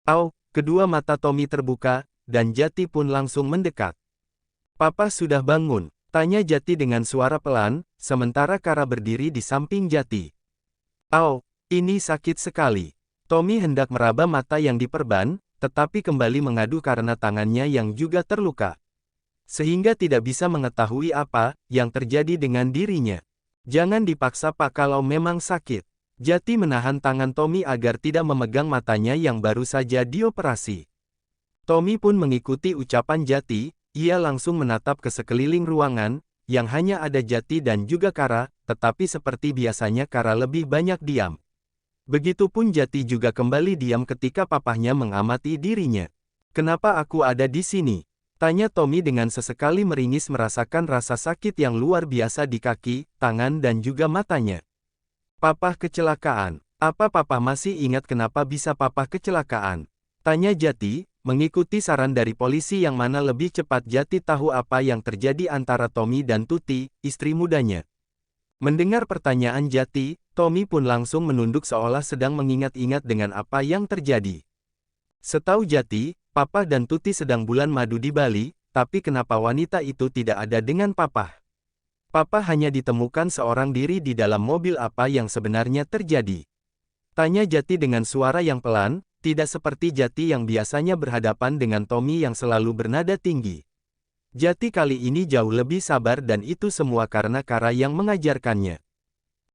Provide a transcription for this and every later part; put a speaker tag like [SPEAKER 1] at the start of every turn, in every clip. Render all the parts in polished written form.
[SPEAKER 1] Au, kedua mata Tommy terbuka, dan Jati pun langsung mendekat. Papa sudah bangun, tanya Jati dengan suara pelan, sementara Kara berdiri di samping Jati. Au, ini sakit sekali. Tommy hendak meraba mata yang diperban, tetapi kembali mengadu karena tangannya yang juga terluka. Sehingga tidak bisa mengetahui apa yang terjadi dengan dirinya. Jangan dipaksa Pak kalau memang sakit. Jati menahan tangan Tommy agar tidak memegang matanya yang baru saja dioperasi. Tommy pun mengikuti ucapan Jati, ia langsung menatap ke sekeliling ruangan, yang hanya ada Jati dan juga Kara, tetapi seperti biasanya Kara lebih banyak diam. Begitupun Jati juga kembali diam ketika papahnya mengamati dirinya. Kenapa aku ada di sini? Tanya Tommy dengan sesekali meringis merasakan rasa sakit yang luar biasa di kaki, tangan dan juga matanya. Papa kecelakaan. Apa papa masih ingat kenapa bisa papa kecelakaan? Tanya Jati, mengikuti saran dari polisi yang mana lebih cepat Jati tahu apa yang terjadi antara Tommy dan Tuti, istri mudanya. Mendengar pertanyaan Jati, Tommy pun langsung menunduk seolah sedang mengingat-ingat dengan apa yang terjadi. Setahu Jati, papa dan Tuti sedang bulan madu di Bali, tapi kenapa wanita itu tidak ada dengan papa? Papa hanya ditemukan seorang diri di dalam mobil. Apa yang sebenarnya terjadi? Tanya Jati dengan suara yang pelan, tidak seperti Jati yang biasanya berhadapan dengan Tommy yang selalu bernada tinggi. Jati kali ini jauh lebih sabar dan itu semua karena Kara yang mengajarkannya.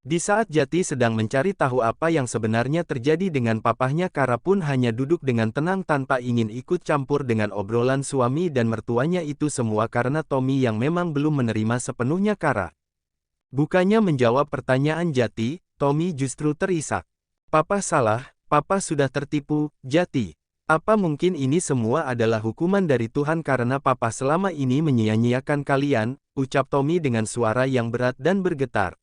[SPEAKER 1] Di saat Jati sedang mencari tahu apa yang sebenarnya terjadi dengan papahnya, Kara pun hanya duduk dengan tenang tanpa ingin ikut campur dengan obrolan suami dan mertuanya. Itu semua karena Tommy yang memang belum menerima sepenuhnya Kara. Bukannya menjawab pertanyaan Jati, Tommy justru terisak. Papa salah, papa sudah tertipu, Jati. Apa mungkin ini semua adalah hukuman dari Tuhan karena papa selama ini menyia-nyiakan kalian, ucap Tommy dengan suara yang berat dan bergetar.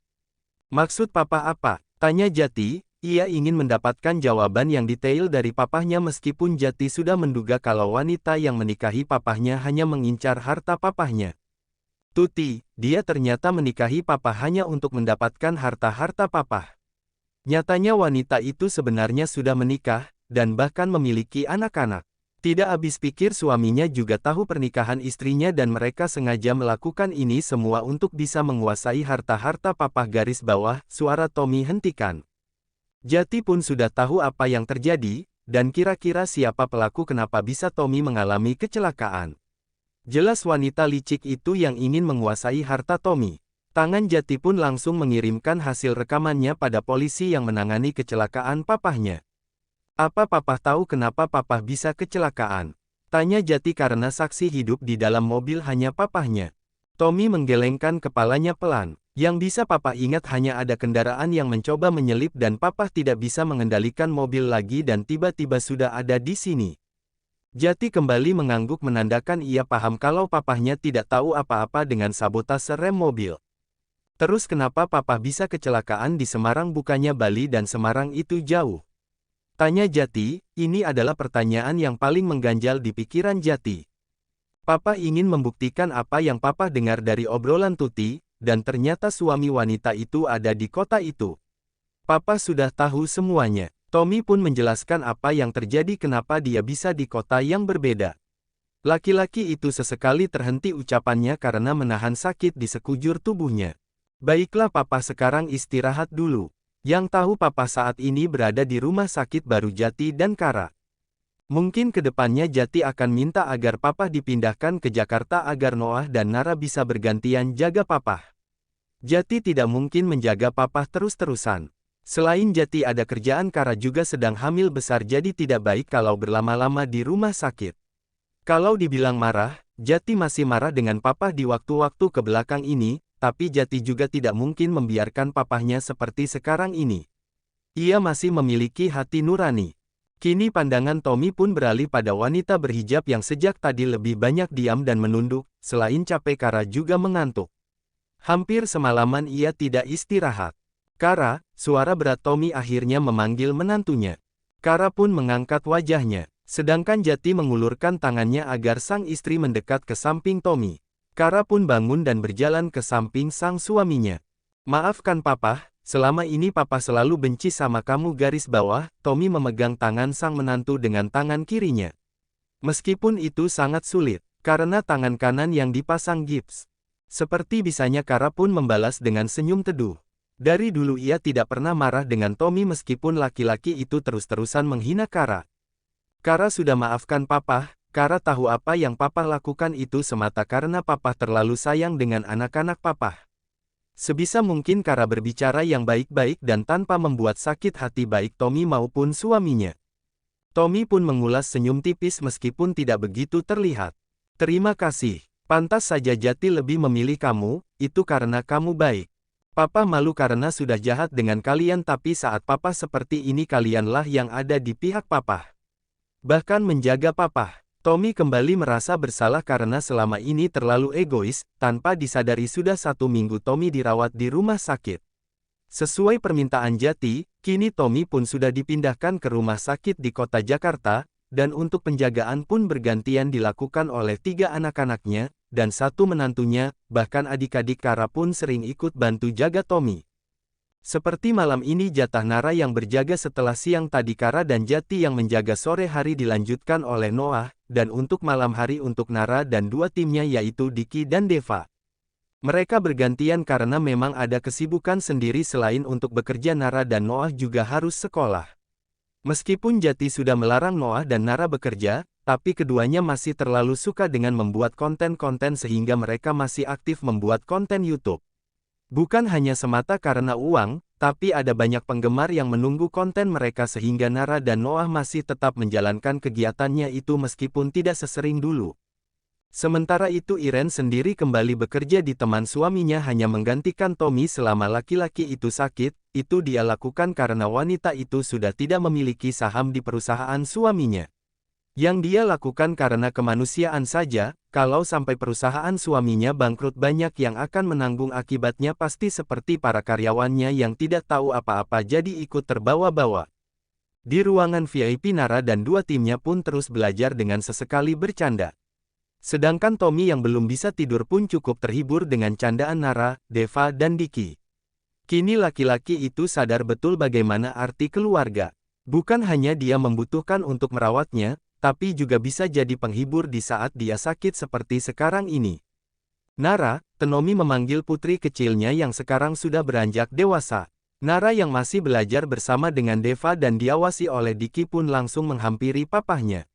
[SPEAKER 1] Maksud papa apa? Tanya Jati, ia ingin mendapatkan jawaban yang detail dari papahnya meskipun Jati sudah menduga kalau wanita yang menikahi papahnya hanya mengincar harta papahnya. Tuti, dia ternyata menikahi papa hanya untuk mendapatkan harta-harta papah. Nyatanya wanita itu sebenarnya sudah menikah, dan bahkan memiliki anak-anak. Tidak habis pikir suaminya juga tahu pernikahan istrinya dan mereka sengaja melakukan ini semua untuk bisa menguasai harta-harta papah. Garis bawah, suara Tommy hentikan. Jati pun sudah tahu apa yang terjadi, dan kira-kira siapa pelaku kenapa bisa Tommy mengalami kecelakaan. Jelas wanita licik itu yang ingin menguasai harta Tommy. Tangan Jati pun langsung mengirimkan hasil rekamannya pada polisi yang menangani kecelakaan papahnya. Apa papa tahu kenapa papa bisa kecelakaan? Tanya Jati karena saksi hidup di dalam mobil hanya papahnya. Tommy menggelengkan kepalanya pelan. Yang bisa papa ingat hanya ada kendaraan yang mencoba menyelip dan papa tidak bisa mengendalikan mobil lagi dan tiba-tiba sudah ada di sini. Jati kembali mengangguk menandakan ia paham kalau papahnya tidak tahu apa-apa dengan sabotase rem mobil. Terus kenapa papa bisa kecelakaan di Semarang? Bukannya Bali dan Semarang itu jauh? Tanya Jati, ini adalah pertanyaan yang paling mengganjal di pikiran Jati. Papa ingin membuktikan apa yang papa dengar dari obrolan Tuti, dan ternyata suami wanita itu ada di kota itu. Papa sudah tahu semuanya. Tommy pun menjelaskan apa yang terjadi kenapa dia bisa di kota yang berbeda. Laki-laki itu sesekali terhenti ucapannya karena menahan sakit di sekujur tubuhnya. Baiklah papa sekarang istirahat dulu. Yang tahu papa saat ini berada di rumah sakit baru Jati dan Kara. Mungkin kedepannya Jati akan minta agar papa dipindahkan ke Jakarta agar Noah dan Nara bisa bergantian jaga papa. Jati tidak mungkin menjaga papa terus-terusan. Selain Jati ada kerjaan, Kara juga sedang hamil besar jadi tidak baik kalau berlama-lama di rumah sakit. Kalau dibilang marah, Jati masih marah dengan papa di waktu-waktu ke belakang ini. Tapi Jati juga tidak mungkin membiarkan papahnya seperti sekarang ini. Ia masih memiliki hati nurani. Kini pandangan Tommy pun beralih pada wanita berhijab yang sejak tadi lebih banyak diam dan menunduk, selain capek Kara juga mengantuk. Hampir semalaman ia tidak istirahat. Kara, suara berat Tommy akhirnya memanggil menantunya. Kara pun mengangkat wajahnya, sedangkan Jati mengulurkan tangannya agar sang istri mendekat ke samping Tommy. Kara pun bangun dan berjalan ke samping sang suaminya. Maafkan papa, Selama ini papa selalu benci sama kamu. Garis bawah, Tommy memegang tangan sang menantu dengan tangan kirinya. Meskipun itu sangat sulit, karena tangan kanan yang dipasang gips. Seperti bisanya Kara pun membalas dengan senyum teduh. Dari dulu ia tidak pernah marah dengan Tommy meskipun laki-laki itu terus-terusan menghina Kara. Kara sudah maafkan papa. Kara tahu apa yang papa lakukan itu semata karena papa terlalu sayang dengan anak-anak papa. Sebisa mungkin Kara berbicara yang baik-baik dan tanpa membuat sakit hati baik Tommy maupun suaminya. Tommy pun mengulas senyum tipis meskipun tidak begitu terlihat. Terima kasih. Pantas saja Jati lebih memilih kamu, itu karena kamu baik. Papa malu karena sudah jahat dengan kalian tapi saat papa seperti ini kalianlah yang ada di pihak papa. Bahkan menjaga papa. Tommy kembali merasa bersalah karena selama ini terlalu egois, tanpa disadari sudah 1 minggu Tommy dirawat di rumah sakit. Sesuai permintaan Jati, kini Tommy pun sudah dipindahkan ke rumah sakit di kota Jakarta, dan untuk penjagaan pun bergantian dilakukan oleh 3 anak-anaknya, dan 1 menantunya, bahkan adik-adik Kara pun sering ikut bantu jaga Tommy. Seperti malam ini jatah Nara yang berjaga setelah siang tadi Kara dan Jati yang menjaga sore hari dilanjutkan oleh Noah, dan untuk malam hari untuk Nara dan 2 timnya yaitu Diki dan Deva. Mereka bergantian karena memang ada kesibukan sendiri selain untuk bekerja Nara dan Noah juga harus sekolah. Meskipun Jati sudah melarang Noah dan Nara bekerja, tapi keduanya masih terlalu suka dengan membuat konten-konten sehingga mereka masih aktif membuat konten YouTube. Bukan hanya semata karena uang, tapi ada banyak penggemar yang menunggu konten mereka sehingga Nara dan Noah masih tetap menjalankan kegiatannya itu meskipun tidak sesering dulu. Sementara itu Iren sendiri kembali bekerja di teman suaminya hanya menggantikan Tommy selama laki-laki itu sakit, itu dia lakukan karena wanita itu sudah tidak memiliki saham di perusahaan suaminya. Yang dia lakukan karena kemanusiaan saja, kalau sampai perusahaan suaminya bangkrut banyak yang akan menanggung akibatnya pasti seperti para karyawannya yang tidak tahu apa-apa jadi ikut terbawa-bawa. Di ruangan VIP Nara dan 2 timnya pun terus belajar dengan sesekali bercanda. Sedangkan Tommy yang belum bisa tidur pun cukup terhibur dengan candaan Nara, Deva dan Diki. Kini laki-laki itu sadar betul bagaimana arti keluarga. Bukan hanya dia membutuhkan untuk merawatnya, tapi juga bisa jadi penghibur di saat dia sakit seperti sekarang ini. Nara, Tenomi memanggil putri kecilnya yang sekarang sudah beranjak dewasa. Nara yang masih belajar bersama dengan Deva dan diawasi oleh Diki pun langsung menghampiri papahnya.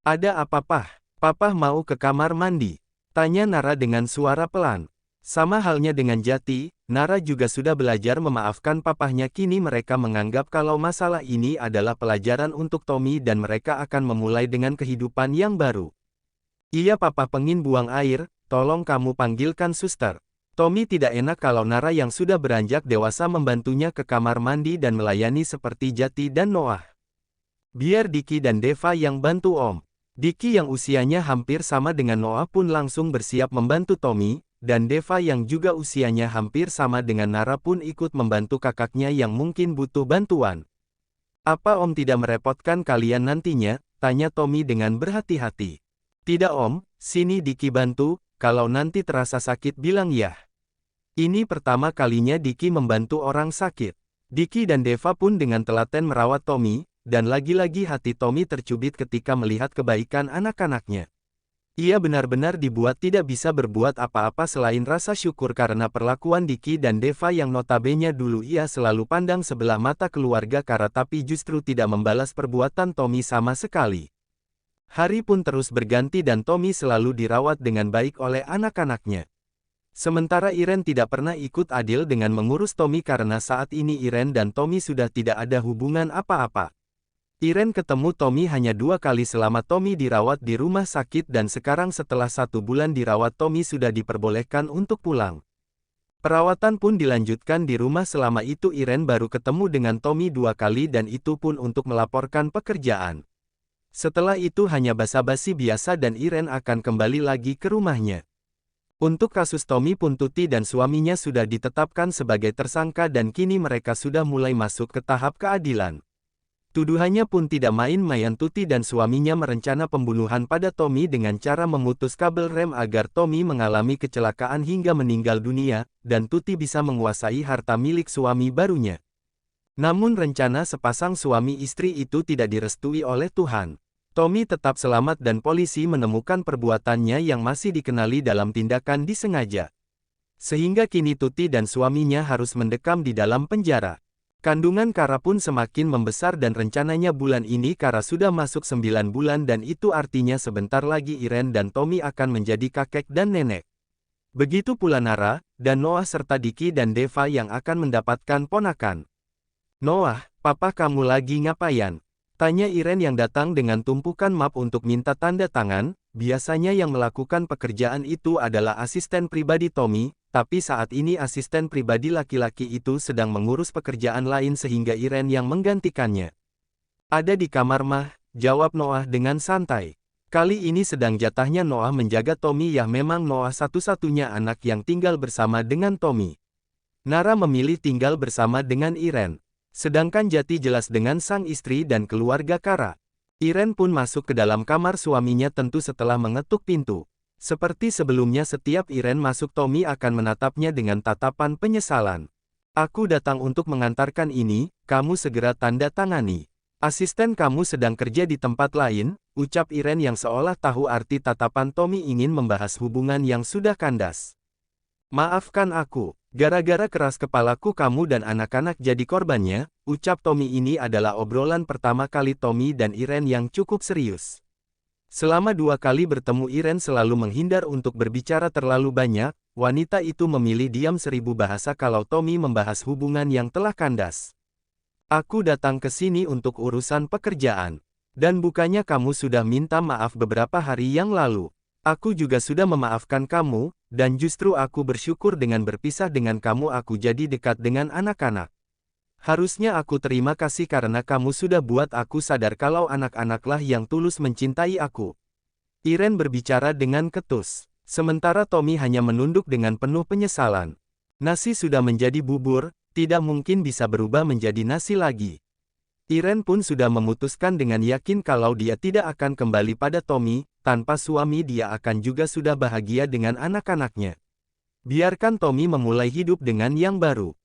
[SPEAKER 1] Ada apa Pah? Papa mau ke kamar mandi? Tanya Nara dengan suara pelan. Sama halnya dengan Jati, Nara juga sudah belajar memaafkan papahnya. Kini mereka menganggap kalau masalah ini adalah pelajaran untuk Tommy dan mereka akan memulai dengan kehidupan yang baru. Iya papa pengin buang air, tolong kamu panggilkan suster. Tommy tidak enak kalau Nara yang sudah beranjak dewasa membantunya ke kamar mandi dan melayani seperti Jati dan Noah. Biar Diki dan Deva yang bantu Om. Diki yang usianya hampir sama dengan Noah pun langsung bersiap membantu Tommy, dan Deva yang juga usianya hampir sama dengan Nara pun ikut membantu kakaknya yang mungkin butuh bantuan. Apa Om tidak merepotkan kalian nantinya? Tanya Tommy dengan berhati-hati. Tidak Om, sini Diki bantu, kalau nanti terasa sakit bilang ya. Ini pertama kalinya Diki membantu orang sakit. Diki dan Deva pun dengan telaten merawat Tommy, dan lagi-lagi hati Tommy tercubit ketika melihat kebaikan anak-anaknya. Ia benar-benar dibuat tidak bisa berbuat apa-apa selain rasa syukur karena perlakuan Diki dan Deva yang notabene dulu ia selalu pandang sebelah mata keluarga Kara tapi justru tidak membalas perbuatan Tommy sama sekali. Hari pun terus berganti dan Tommy selalu dirawat dengan baik oleh anak-anaknya. Sementara Iren tidak pernah ikut adil dengan mengurus Tommy karena saat ini Iren dan Tommy sudah tidak ada hubungan apa-apa. Iren ketemu Tommy hanya 2 kali selama Tommy dirawat di rumah sakit dan sekarang setelah 1 bulan dirawat Tommy sudah diperbolehkan untuk pulang. Perawatan pun dilanjutkan di rumah selama itu Iren baru ketemu dengan Tommy 2 kali dan itu pun untuk melaporkan pekerjaan. Setelah itu hanya basa-basi biasa dan Iren akan kembali lagi ke rumahnya. Untuk kasus Tommy pun Tuti dan suaminya sudah ditetapkan sebagai tersangka dan kini mereka sudah mulai masuk ke tahap keadilan. Tuduhannya pun tidak main-main. Tuti dan suaminya merencana pembunuhan pada Tommy dengan cara memutus kabel rem agar Tommy mengalami kecelakaan hingga meninggal dunia, dan Tuti bisa menguasai harta milik suami barunya. Namun rencana sepasang suami istri itu tidak direstui oleh Tuhan. Tommy tetap selamat dan polisi menemukan perbuatannya yang masih dikenali dalam tindakan disengaja. Sehingga kini Tuti dan suaminya harus mendekam di dalam penjara. Kandungan Kara pun semakin membesar dan rencananya bulan ini Kara sudah masuk 9 bulan dan itu artinya sebentar lagi Irene dan Tommy akan menjadi kakek dan nenek. Begitu pula Nara, dan Noah serta Diki dan Deva yang akan mendapatkan ponakan. "Noah, papa kamu lagi ngapain?" tanya Irene yang datang dengan tumpukan map untuk minta tanda tangan. Biasanya yang melakukan pekerjaan itu adalah asisten pribadi Tommy, tapi saat ini asisten pribadi laki-laki itu sedang mengurus pekerjaan lain sehingga Irene yang menggantikannya. "Ada di kamar mah," jawab Noah dengan santai. Kali ini sedang jatahnya Noah menjaga Tommy. Ya, memang Noah satu-satunya anak yang tinggal bersama dengan Tommy. Nara memilih tinggal bersama dengan Irene. Sedangkan Jati jelas dengan sang istri dan keluarga Kara. Irene pun masuk ke dalam kamar suaminya tentu setelah mengetuk pintu. Seperti sebelumnya setiap Irene masuk Tommy akan menatapnya dengan tatapan penyesalan. "Aku datang untuk mengantarkan ini, kamu segera tanda tangani. Asisten kamu sedang kerja di tempat lain," ucap Irene yang seolah tahu arti tatapan Tommy ingin membahas hubungan yang sudah kandas. "Maafkan aku. Gara-gara keras kepalaku kamu dan anak-anak jadi korbannya," ucap Tommy. Ini adalah obrolan pertama kali Tommy dan Irene yang cukup serius. Selama 2 kali bertemu Irene selalu menghindar untuk berbicara terlalu banyak, wanita itu memilih diam 1000 bahasa kalau Tommy membahas hubungan yang telah kandas. "Aku datang ke sini untuk urusan pekerjaan. Dan bukannya kamu sudah minta maaf beberapa hari yang lalu. Aku juga sudah memaafkan kamu, dan justru aku bersyukur dengan berpisah dengan kamu aku jadi dekat dengan anak-anak. Harusnya aku terima kasih karena kamu sudah buat aku sadar kalau anak-anaklah yang tulus mencintai aku." Irene berbicara dengan ketus. Sementara Tommy hanya menunduk dengan penuh penyesalan. Nasi sudah menjadi bubur, tidak mungkin bisa berubah menjadi nasi lagi. Irene pun sudah memutuskan dengan yakin kalau dia tidak akan kembali pada Tommy. Tanpa suami dia akan juga sudah bahagia dengan anak-anaknya. Biarkan Tommy memulai hidup dengan yang baru.